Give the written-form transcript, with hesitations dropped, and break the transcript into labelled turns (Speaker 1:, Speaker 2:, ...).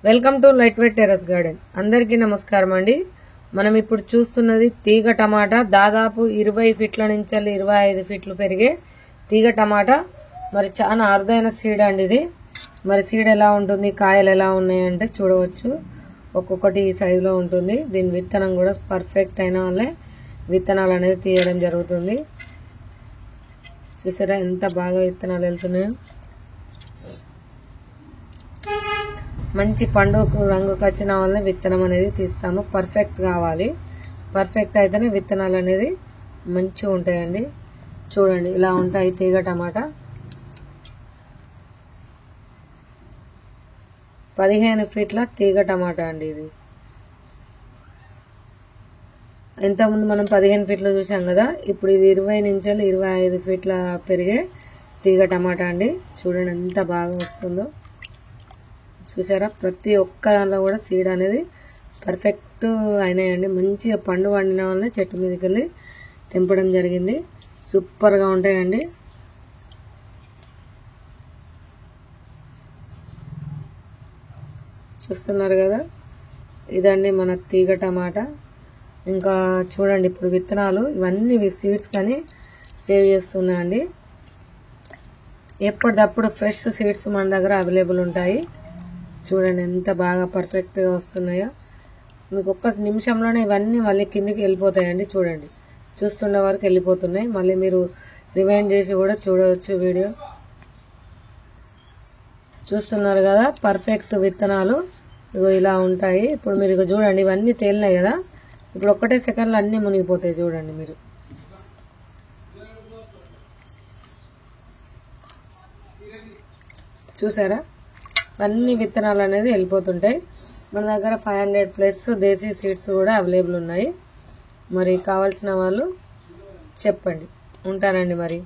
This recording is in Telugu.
Speaker 1: Welcome to light weight terrace garden. అందరికీ నమస్కారం అండి. మనం ఇప్పుడు చూస్తున్నది తీగ టమాటా. దాదాపు 20 ఫీట్ల నుంచి 25 ఫీట్లు పెరిగే తీగ టమాటా. మరి చాలా అరుదైన సీడ్ అండి ఇది. మరి సీడ్ ఎలా ఉంటుంది, కాయలు ఎలా ఉన్నాయంటే చూడవచ్చు. ఒక్కొక్కటి ఈ సైజులో ఉంటుంది. దీని విత్తనం కూడా పర్ఫెక్ట్ అయిన వల్లే విత్తనాలు అనేది తీయడం జరుగుతుంది. చూసారా ఎంత బాగా విత్తనాలు వెళ్తున్నాయో. మంచి పండు రంగుకి వచ్చిన వల్ల విత్తనం అనేది తీస్తాము. పర్ఫెక్ట్ కావాలి. పర్ఫెక్ట్ అయితేనే విత్తనాలు అనేది మంచిగా ఉంటాయండి. చూడండి ఇలా ఉంటాయి తీగ టమాటా. 15 ఫీట్ల తీగ టమాటా అండి ఇది. ఇంతకుముందు మనం 15 ఫీట్లు చూసాం కదా. ఇప్పుడు ఇది 20 నుంచి 25 ఫీట్ల పెరిగే తీగ టమాటా అండి. చూడండి ఎంత బాగా వస్తుందో. చూసారా ప్రతి ఒక్క దాంట్లో కూడా సీడ్ అనేది పర్ఫెక్ట్ అయినాయండి. మంచిగా పండు వండిన వల్ల చెట్టు మీదకి వెళ్ళి తెంపడం జరిగింది. సూపర్గా ఉంటాయండి. చూస్తున్నారు కదా, ఇదండి మన తీగ టమాటా. ఇంకా చూడండి ఇప్పుడు విత్తనాలు ఇవన్నీ సీడ్స్ కానీ సేవ్ చేస్తున్నాయండి. ఎప్పటికప్పుడు ఫ్రెష్ సీడ్స్ మన దగ్గర అవైలబుల్ ఉంటాయి. చూడండి ఎంత బాగా పర్ఫెక్ట్గా వస్తున్నాయో. మీకు ఒక్క నిమిషంలోనే ఇవన్నీ మళ్ళీ కిందికి వెళ్ళిపోతాయండి. చూడండి చూస్తున్న వరకు వెళ్ళిపోతున్నాయి. మళ్ళీ మీరు రివైండ్ చేసి కూడా చూడవచ్చు వీడియో. చూస్తున్నారు కదా పర్ఫెక్ట్ విత్తనాలు ఇగో ఇలా ఉంటాయి. ఇప్పుడు మీరు ఇక చూడండి ఇవన్నీ తేలినాయి కదా. ఇప్పుడు ఒక్కటే సెకండ్లో అన్నీ మునిగిపోతాయి. చూడండి మీరు చూసారా అన్ని విత్తనాలు అనేది వెళ్ళిపోతుంటాయి. మన దగ్గర 500+ దేశీ సీడ్స్ కూడా అవైలబుల్ ఉన్నాయి. మరి కావాల్సిన వాళ్ళు చెప్పండి. ఉంటానండి మరి.